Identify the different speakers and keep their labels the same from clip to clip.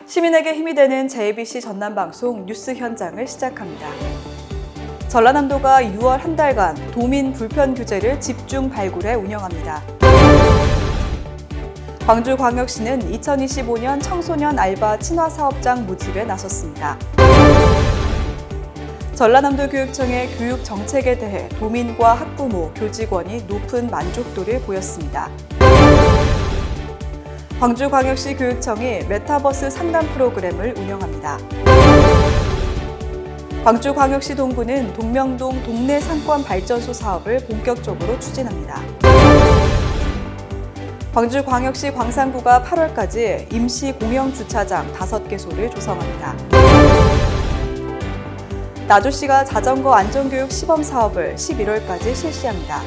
Speaker 1: 시민에게 힘이 되는 JBC 전남방송 뉴스 현장을 시작합니다. 전라남도가 6월 한 달간 도민 불편 규제를 집중 발굴해 운영합니다. 광주광역시는 2025년 청소년 알바 친화 사업장 모집에 나섰습니다. 전라남도 교육청의 교육 정책에 대해 도민과 학부모, 교직원이 높은 만족도를 보였습니다. 광주광역시 교육청이 메타버스 상담 프로그램을 운영합니다. 광주광역시 동구는 동명동 동네 상권 발전소 사업을 본격적으로 추진합니다. 광주광역시 광산구가 8월까지 임시 공영주차장 5개소를 조성합니다. 나주시가 자전거 안전교육 시범 사업을 11월까지 실시합니다.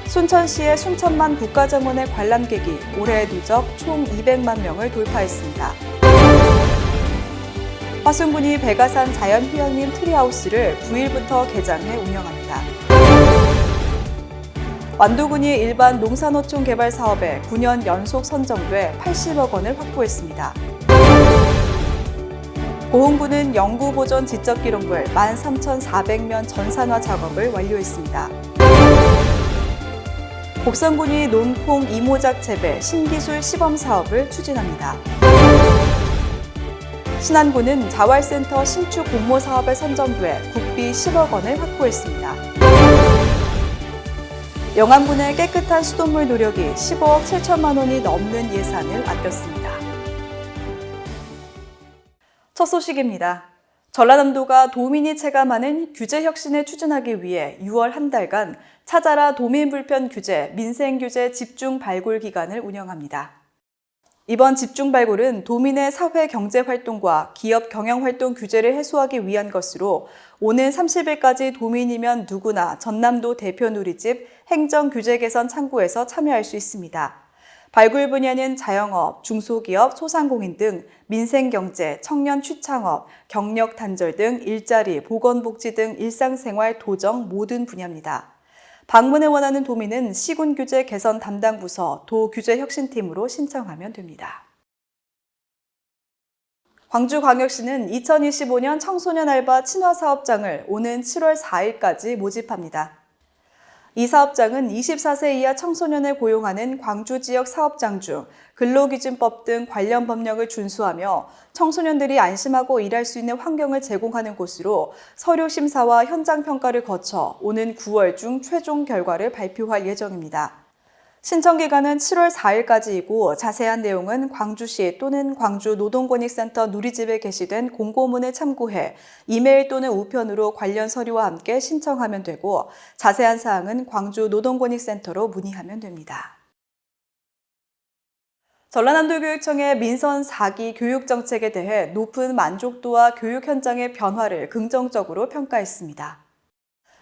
Speaker 1: 순천시의 순천만 국가정원의 관람객이 올해 누적 총 200만 명을 돌파했습니다. 화순군이 백아산 자연휴양림 트리하우스를 9일부터 개장해 운영합니다. 완도군이 일반 농산어촌 개발 사업에 9년 연속 선정돼 80억 원을 확보했습니다. 고흥군은 영구보존 지적기록물 13,400면 전산화 작업을 완료했습니다. 곡성군이 논콩 이모작 재배 신기술 시범 사업을 추진합니다. 신안군은 자활센터 신축 공모 사업에 선정돼 국비 10억 원을 확보했습니다. 영암군의 깨끗한 수돗물 노력이 15억 7천만 원이 넘는 예산을 아꼈습니다. 첫 소식입니다. 전라남도가 도민이 체감하는 규제 혁신을 추진하기 위해 6월 한 달간 찾아라 도민불편 규제, 민생규제 집중 발굴 기간을 운영합니다. 이번 집중 발굴은 도민의 사회 경제 활동과 기업 경영 활동 규제를 해소하기 위한 것으로 오는 30일까지 도민이면 누구나 전남도 대표 누리집 행정규제 개선 창구에서 참여할 수 있습니다. 발굴 분야는 자영업, 중소기업, 소상공인 등 민생경제, 청년 취창업, 경력 단절 등 일자리, 보건복지 등 일상생활 도정 모든 분야입니다. 방문을 원하는 도민은 시군규제 개선 담당 부서 도규제혁신팀으로 신청하면 됩니다. 광주광역시는 2025년 청소년 알바 친화 사업장을 오는 7월 4일까지 모집합니다. 이 사업장은 24세 이하 청소년을 고용하는 광주 지역 사업장 중 근로기준법 등 관련 법령을 준수하며 청소년들이 안심하고 일할 수 있는 환경을 제공하는 곳으로 서류 심사와 현장 평가를 거쳐 오는 9월 중 최종 결과를 발표할 예정입니다. 신청 기간은 7월 4일까지이고 자세한 내용은 광주시 또는 광주노동권익센터 누리집에 게시된 공고문을 참고해 이메일 또는 우편으로 관련 서류와 함께 신청하면 되고 자세한 사항은 광주노동권익센터로 문의하면 됩니다. 전라남도 교육청의 민선 4기 교육 정책에 대해 높은 만족도와 교육 현장의 변화를 긍정적으로 평가했습니다.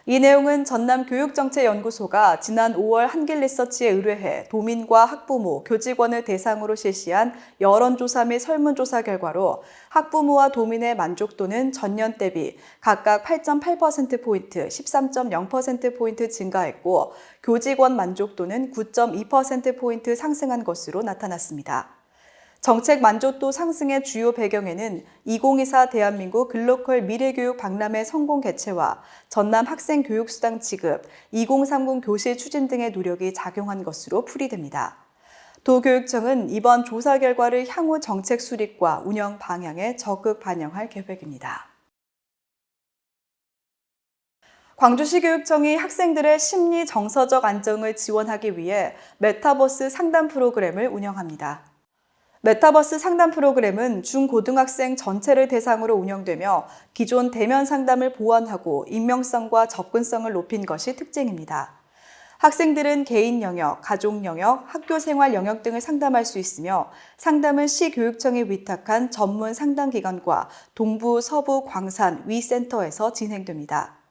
Speaker 1: 이 내용은 전남교육정책연구소가 지난 5월 한길리서치에 의뢰해 도민과 학부모, 교직원을 대상으로 실시한 여론조사 및 설문조사 결과로 학부모와 도민의 만족도는 전년 대비 각각 8.8%포인트, 13.0%포인트 증가했고 교직원 만족도는 9.2%포인트 상승한 것으로 나타났습니다. 정책 만족도 상승의 주요 배경에는 2024 대한민국 글로컬 미래교육 박람회 성공 개최와 전남 학생 교육수당 지급, 2030 교실 추진 등의 노력이 작용한 것으로 풀이됩니다. 도교육청은 이번 조사 결과를 향후 정책 수립과 운영 방향에 적극 반영할 계획입니다. 광주시 교육청이 학생들의 심리 정서적 안정을 지원하기 위해 메타버스 상담 프로그램을 운영합니다. 메타버스 상담 프로그램은 중고등학생 전체를 대상으로 운영되며 기존 대면 상담을 보완하고 익명성과 접근성을 높인 것이 특징입니다. 학생들은 개인 영역, 가족 영역, 학교 생활 영역 등을 상담할 수 있으며 상담은 시교육청이 위탁한 전문 상담기관과 동부, 서부, 광산, 위센터에서 진행됩니다.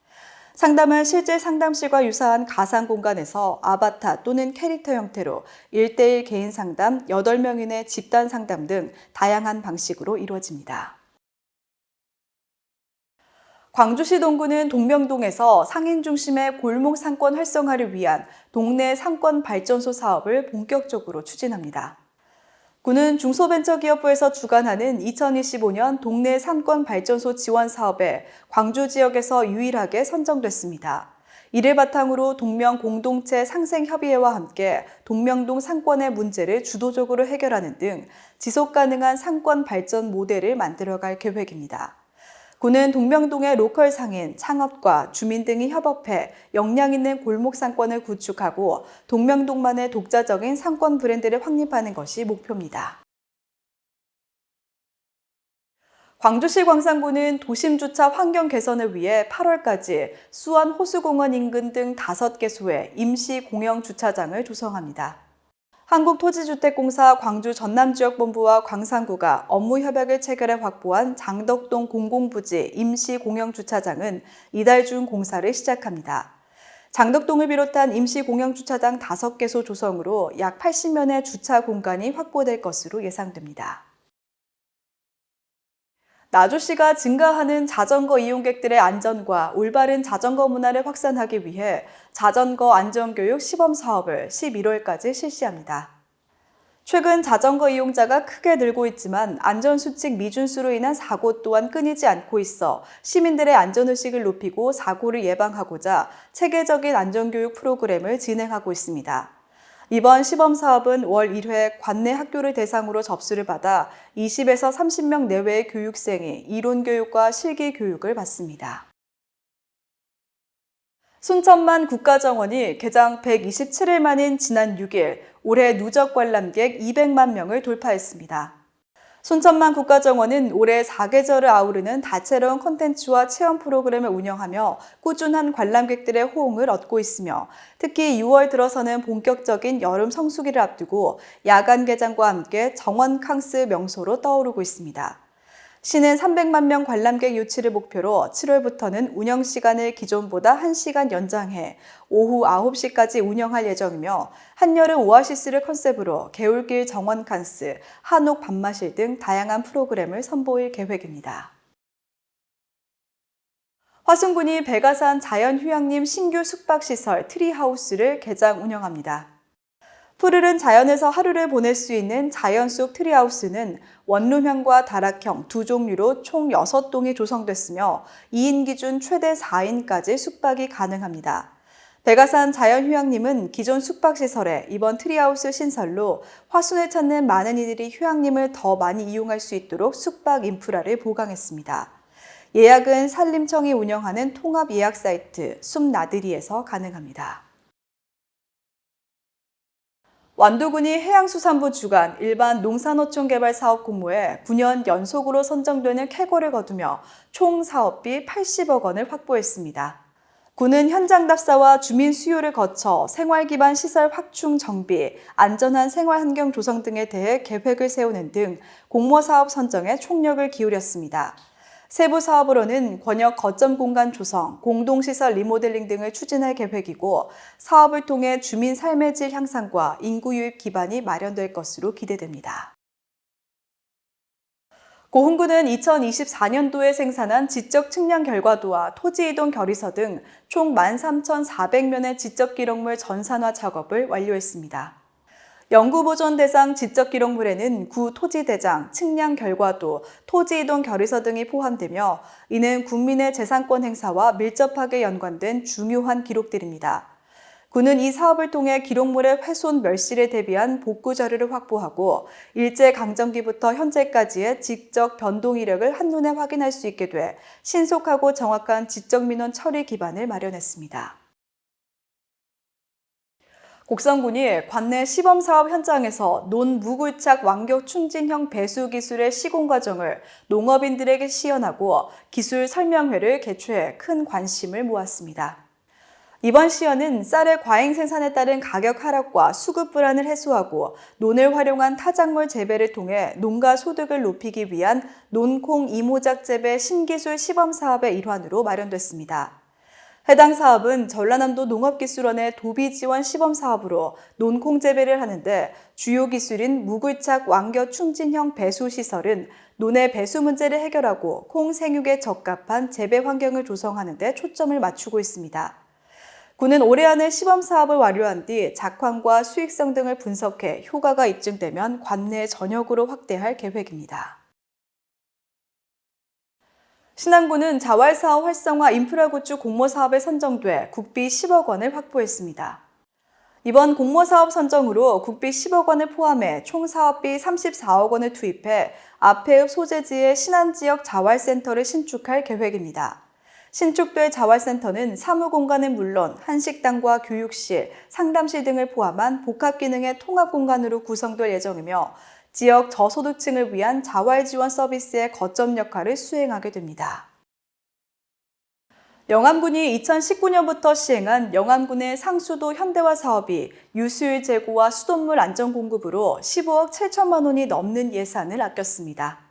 Speaker 1: 상담은 실제 상담실과 유사한 가상 공간에서 아바타 또는 캐릭터 형태로 1대1 개인 상담, 8명인의 집단 상담 등 다양한 방식으로 이루어집니다. 광주시 동구는 동명동에서 상인 중심의 골목 상권 활성화를 위한 동네 상권 발전소 사업을 본격적으로 추진합니다. 군은 중소벤처기업부에서 주관하는 2025년 동네 산권발전소 지원 사업에 광주 지역에서 유일하게 선정됐습니다. 이를 바탕으로 동명 공동체 상생협의회와 함께 동명동 상권의 문제를 주도적으로 해결하는 등 지속가능한 상권 발전 모델을 만들어갈 계획입니다. 군은 동명동의 로컬 상인, 창업과 주민 등이 협업해 역량 있는 골목 상권을 구축하고 동명동만의 독자적인 상권 브랜드를 확립하는 것이 목표입니다. 광주시 광산구는 도심 주차 환경 개선을 위해 8월까지 수원 호수공원 인근 등 5개소에 임시 공영 주차장을 조성합니다. 한국토지주택공사 광주 전남지역본부와 광산구가 업무 협약을 체결해 확보한 장덕동 공공부지 임시 공영주차장은 이달 중 공사를 시작합니다. 장덕동을 비롯한 임시 공영주차장 5개소 조성으로 약 80면의 주차 공간이 확보될 것으로 예상됩니다. 나주시가 증가하는 자전거 이용객들의 안전과 올바른 자전거 문화를 확산하기 위해 자전거 안전교육 시범 사업을 11월까지 실시합니다. 최근 자전거 이용자가 크게 늘고 있지만 안전수칙 미준수로 인한 사고 또한 끊이지 않고 있어 시민들의 안전의식을 높이고 사고를 예방하고자 체계적인 안전교육 프로그램을 진행하고 있습니다. 이번 시범사업은 월 1회 관내 학교를 대상으로 접수를 받아 20에서 30명 내외의 교육생이 이론교육과 실기교육을 받습니다. 순천만 국가정원이 개장 127일 만인 지난 6일 올해 누적 관람객 200만 명을 돌파했습니다. 순천만 국가정원은 올해 4계절을 아우르는 다채로운 콘텐츠와 체험 프로그램을 운영하며 꾸준한 관람객들의 호응을 얻고 있으며 특히 6월 들어서는 본격적인 여름 성수기를 앞두고 야간 개장과 함께 정원 캉스 명소로 떠오르고 있습니다. 시는 300만 명 관람객 유치를 목표로 7월부터는 운영 시간을 기존보다 1시간 연장해 오후 9시까지 운영할 예정이며 한여름 오아시스를 컨셉으로 개울길 정원 칸스, 한옥 밥마실 등 다양한 프로그램을 선보일 계획입니다. 화순군이 백아산 자연휴양림 신규 숙박시설 트리하우스를 개장 운영합니다. 푸르른 자연에서 하루를 보낼 수 있는 자연 속 트리하우스는 원룸형과 다락형 두 종류로 총 6동이 조성됐으며 2인 기준 최대 4인까지 숙박이 가능합니다. 백아산 자연휴양림은 기존 숙박시설에 이번 트리하우스 신설로 화순을 찾는 많은 이들이 휴양림을 더 많이 이용할 수 있도록 숙박 인프라를 보강했습니다. 예약은 산림청이 운영하는 통합 예약 사이트 숲나들이에서 가능합니다. 완도군이 해양수산부 주관 일반 농산어촌 개발 사업 공모에 9년 연속으로 선정되는 쾌거를 거두며 총 사업비 80억 원을 확보했습니다. 군은 현장 답사와 주민 수요를 거쳐 생활기반 시설 확충 정비, 안전한 생활 환경 조성 등에 대해 계획을 세우는 등 공모 사업 선정에 총력을 기울였습니다. 세부 사업으로는 권역 거점 공간 조성, 공동시설 리모델링 등을 추진할 계획이고 사업을 통해 주민 삶의 질 향상과 인구 유입 기반이 마련될 것으로 기대됩니다. 고흥군은 2024년도에 생산한 지적 측량 결과도와 토지 이동 결의서 등 총 13,400면의 지적 기록물 전산화 작업을 완료했습니다. 연구보존 대상 지적 기록물에는 구 토지대장, 측량 결과도, 토지 이동 결의서 등이 포함되며 이는 국민의 재산권 행사와 밀접하게 연관된 중요한 기록들입니다. 군은 이 사업을 통해 기록물의 훼손 멸실에 대비한 복구 자료를 확보하고 일제강점기부터 현재까지의 지적 변동 이력을 한눈에 확인할 수 있게 돼 신속하고 정확한 지적민원 처리 기반을 마련했습니다. 곡성군이 관내 시범사업 현장에서 논무굴착 완격 충진형 배수 기술의 시공 과정을 농업인들에게 시연하고 기술 설명회를 개최해 큰 관심을 모았습니다. 이번 시연은 쌀의 과잉 생산에 따른 가격 하락과 수급 불안을 해소하고 논을 활용한 타작물 재배를 통해 농가 소득을 높이기 위한 논콩 이모작 재배 신기술 시범사업의 일환으로 마련됐습니다. 해당 사업은 전라남도 농업기술원의 도비지원 시범사업으로 논콩 재배를 하는데 주요 기술인 무굴착 완겨 충진형 배수시설은 논의 배수 문제를 해결하고 콩 생육에 적합한 재배 환경을 조성하는 데 초점을 맞추고 있습니다. 군은 올해 안에 시범 사업을 완료한 뒤 작황과 수익성 등을 분석해 효과가 입증되면 관내 전역으로 확대할 계획입니다. 신안군은 자활사업 활성화 인프라구축 공모사업에 선정돼 국비 10억 원을 확보했습니다. 이번 공모사업 선정으로 국비 10억 원을 포함해 총 사업비 34억 원을 투입해 앞해읍 소재지의 신안지역 자활센터를 신축할 계획입니다. 신축될 자활센터는 사무공간은 물론 한식당과 교육실, 상담실 등을 포함한 복합기능의 통합공간으로 구성될 예정이며 지역 저소득층을 위한 자활지원 서비스의 거점 역할을 수행하게 됩니다. 영암군이 2019년부터 시행한 영암군의 상수도 현대화 사업이 유수율 제고와 수돗물 안전 공급으로 15억 7천만 원이 넘는 예산을 아꼈습니다.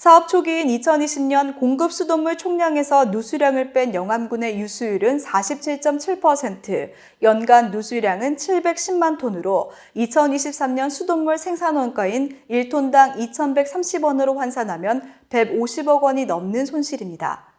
Speaker 1: 사업 초기인 2020년 공급 수돗물 총량에서 누수량을 뺀 영암군의 유수율은 47.7%, 연간 누수량은 710만 톤으로 2023년 수돗물 생산 원가인 1톤당 2,130원으로 환산하면 150억 원이 넘는 손실입니다.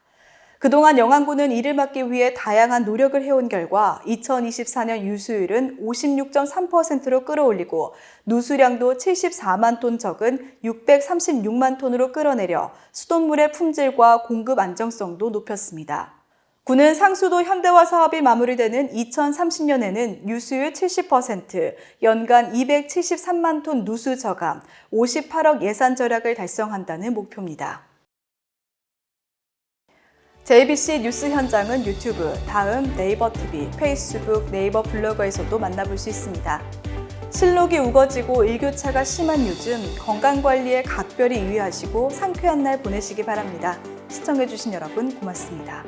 Speaker 1: 그동안 영암군은 이를 막기 위해 다양한 노력을 해온 결과 2024년 유수율은 56.3%로 끌어올리고 누수량도 74만 톤 적은 636만 톤으로 끌어내려 수돗물의 품질과 공급 안정성도 높였습니다. 군은 상수도 현대화 사업이 마무리되는 2030년에는 유수율 70%, 연간 273만 톤 누수 저감, 58억 예산 절약을 달성한다는 목표입니다. JBC 뉴스 현장은 유튜브, 다음 네이버 TV, 페이스북, 네이버 블로그에서도 만나볼 수 있습니다. 실록이 우거지고 일교차가 심한 요즘 건강관리에 각별히 유의하시고 상쾌한 날 보내시기 바랍니다. 시청해주신 여러분 고맙습니다.